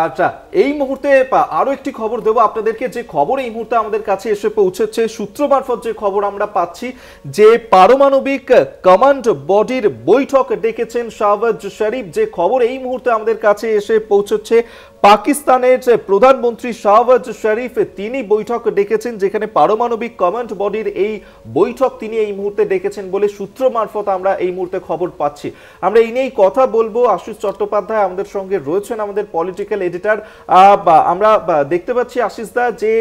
আচ্ছা, এই মুহূর্তে আরো একটি খবর দেবো আপনাদেরকে, যে খবর এই মুহূর্তে আমাদের কাছে এসে পৌঁছেছে সূত্র মারফত, যে খবর আমরা পাচ্ছি যে পারমাণবিক কমান্ড বডির বৈঠক ডেকেছেন শাহবাজ শরীফ। যে খবর এই মুহূর্তে আমাদের কাছে এসে পৌঁছেছে, পাকিস্তানের প্রধানমন্ত্রী শাহবাজ শরীফ তিনি বৈঠক ডেকেছেন, যেখানে পারমাণবিক কমান্ড বডির এই বৈঠক তিনি এই মুহূর্তে ডেকেছেন বলে সূত্র মারফত আমরা এই মুহূর্তে খবর পাচ্ছি। আমরা এই নিয়েই কথা বলবো। আশিস চট্টোপাধ্যায় আমাদের সঙ্গে রয়েছেন, আমাদের পলিটিক্যাল এডিটর। আমরা দেখতে পাচ্ছি আশিস দা, যে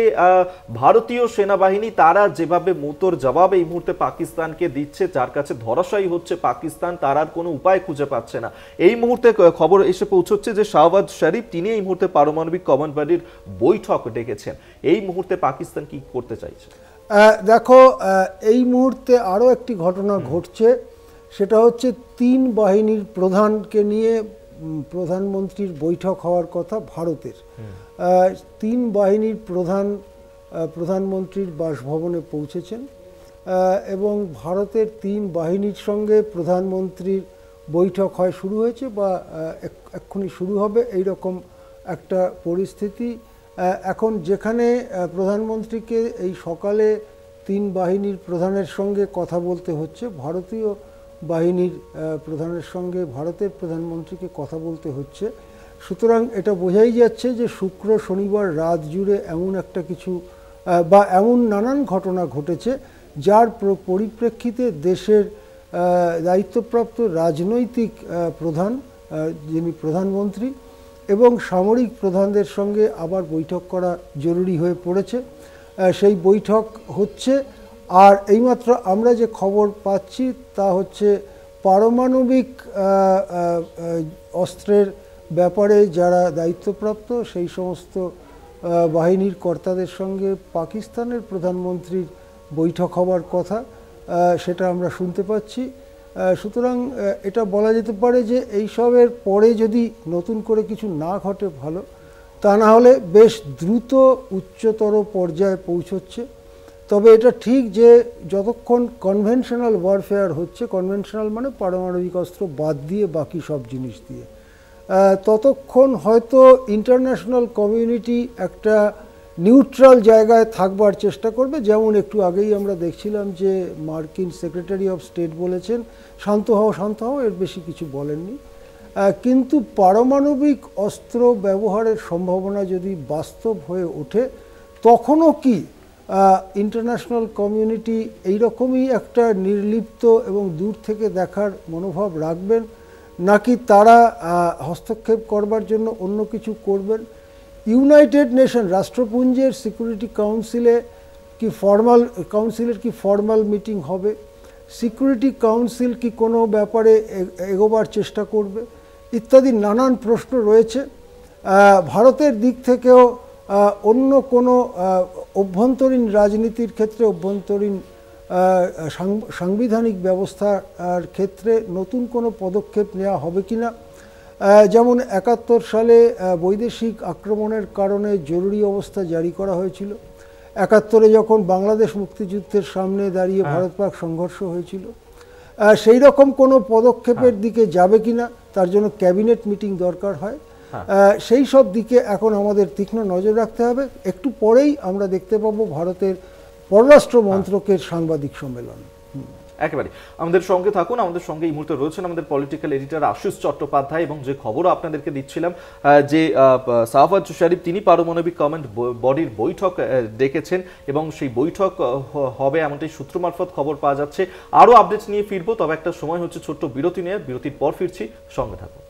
ভারতীয় সেনাবাহিনী তারা যেভাবে মুতোর জবাব এই মুহূর্তে পাকিস্তানকে দিচ্ছে, যার কাছে ধরাশায়ী হচ্ছে পাকিস্তান, তার আর কোনো উপায় খুঁজে পাচ্ছে না। এই মুহূর্তে খবর এসে পৌঁছচ্ছে যে শাহবাজ শরীফ তিনি এই মুহূর্তে পারমাণবিক কমান্ড বডির বৈঠক ডেকেছেন। এই মুহূর্তে পাকিস্তান কি করতে চাইছে? দেখো, এই মুহূর্তে আরও একটি ঘটনা ঘটছে, সেটা হচ্ছে তিন বাহিনীর প্রধানকে নিয়ে প্রধানমন্ত্রীর বৈঠক হওয়ার কথা ভারতের। তিন বাহিনীর প্রধানমন্ত্রীর বাসভবনে পৌঁছেছেন এবং ভারতের তিন বাহিনীর সঙ্গে প্রধানমন্ত্রীর বৈঠক হয় শুরু হয়েছে বা এক্ষুনি শুরু হবে, এইরকম একটা পরিস্থিতি এখন, যেখানে প্রধানমন্ত্রীকে এই সকালে তিন বাহিনীর প্রধানের সঙ্গে কথা বলতে হচ্ছে, ভারতীয় বাহিনীর প্রধানের সঙ্গে ভারতের প্রধানমন্ত্রীকে কথা বলতে হচ্ছে। সুতরাং এটা বোঝাই যাচ্ছে যে শুক্র শনিবার রাত জুড়ে এমন একটা কিছু বা এমন নানান ঘটনা ঘটেছে, যার পরিপ্রেক্ষিতে দেশের দায়িত্বপ্রাপ্ত রাজনৈতিক প্রধান, যিনি প্রধানমন্ত্রী, এবং সামরিক প্রধানদের সঙ্গে আবার বৈঠক করা জরুরি হয়ে পড়েছে। সেই বৈঠক হচ্ছে। আর এইমাত্র আমরা যে খবর পাচ্ছি তা হচ্ছে পারমাণবিক অস্ত্রের ব্যাপারে যারা দায়িত্বপ্রাপ্ত সেই সমস্ত বাহিনীর কর্তাদের সঙ্গে পাকিস্তানের প্রধানমন্ত্রীর বৈঠক হওয়ার কথা, সেটা আমরা শুনতে পাচ্ছি। সুতরাং এটা বলা যেতে পারে যে এইসবের পরে যদি নতুন করে কিছু না ঘটে ভালো, তা না হলে বেশ দ্রুত উচ্চতর পর্যায়ে পৌঁছচ্ছে। তবে এটা ঠিক যে যতক্ষণ কনভেনশনাল ওয়ারফেয়ার হচ্ছে, কনভেনশনাল মানে পারমাণবিক অস্ত্র বাদ দিয়ে বাকি সব জিনিস দিয়ে, ততক্ষণ হয়তো ইন্টারন্যাশনাল কমিউনিটি একটা নিউট্রাল জায়গায় থাকবার চেষ্টা করবে। যেমন একটু আগেই আমরা দেখছিলাম যে মার্কিন সেক্রেটারি অফ স্টেট বলেছেন শান্ত হও, শান্ত হও, এর বেশি কিছু বলেননি। কিন্তু পারমাণবিক অস্ত্র ব্যবহারের সম্ভাবনা যদি বাস্তব হয়ে ওঠে, তখনও কি ইন্টারন্যাশনাল কমিউনিটি এইরকমই একটা নির্লিপ্ত এবং দূর থেকে দেখার মনোভাব রাখবেন, নাকি তারা হস্তক্ষেপ করবার জন্য অন্য কিছু করবেন? ইউনাইটেড নেশন রাষ্ট্রপুঞ্জের সিকিউরিটি কাউন্সিলের কি ফর্মাল মিটিং হবে? সিকিউরিটি কাউন্সিল কি কোনো ব্যাপারে এগোবার চেষ্টা করবে? ইত্যাদি নানান প্রশ্ন রয়েছে। ভারতের দিক থেকেও অন্য কোনো অভ্যন্তরীণ রাজনীতির ক্ষেত্রে, অভ্যন্তরীণ সাংবিধানিক ব্যবস্থার ক্ষেত্রে নতুন কোনো পদক্ষেপ নেওয়া হবে কিনা। যেমন ৭১ সালে বৈদেশিক আক্রমণের কারণে জরুরি অবস্থা জারি করা হয়েছিল। ৭১-এ যখন বাংলাদেশ মুক্তিযুদ্ধের সামনে দাঁড়িয়ে ভারত পাক সংঘর্ষ হয়েছিল, সেই রকম কোনো পদক্ষেপের দিকে যাবে কিনা, তার জন্য ক্যাবিনেট মিটিং দরকার হয়। সেই সব দিকে এখন আমাদের তীক্ষ্ণ নজর রাখতে হবে। একটু পরেই আমরা দেখতে পাবো ভারতের পররাষ্ট্র মন্ত্রকের সাংবাদিক সম্মেলন। একেবারে আমাদের সঙ্গে থাকুন। আমাদের সঙ্গে এই মুহূর্তে রয়েছেন আমাদের পলিটিক্যাল এডিটর আশিস চট্টোপাধ্যায়, এবং যে খবরও আপনাদেরকে দিচ্ছিলাম যে শাহবাজ শরীফ তিনি পারমাণবিক কমান্ড বডির বৈঠক ডেকেছেন এবং সেই বৈঠক হবে এমনটাই সূত্র মারফত খবর পাওয়া যাচ্ছে। আরও আপডেট নিয়ে ফিরবো, তবে একটা সময় হচ্ছে ছোট্ট বিরতি নিয়ে, বিরতির পর ফিরছি, সঙ্গে থাকুন।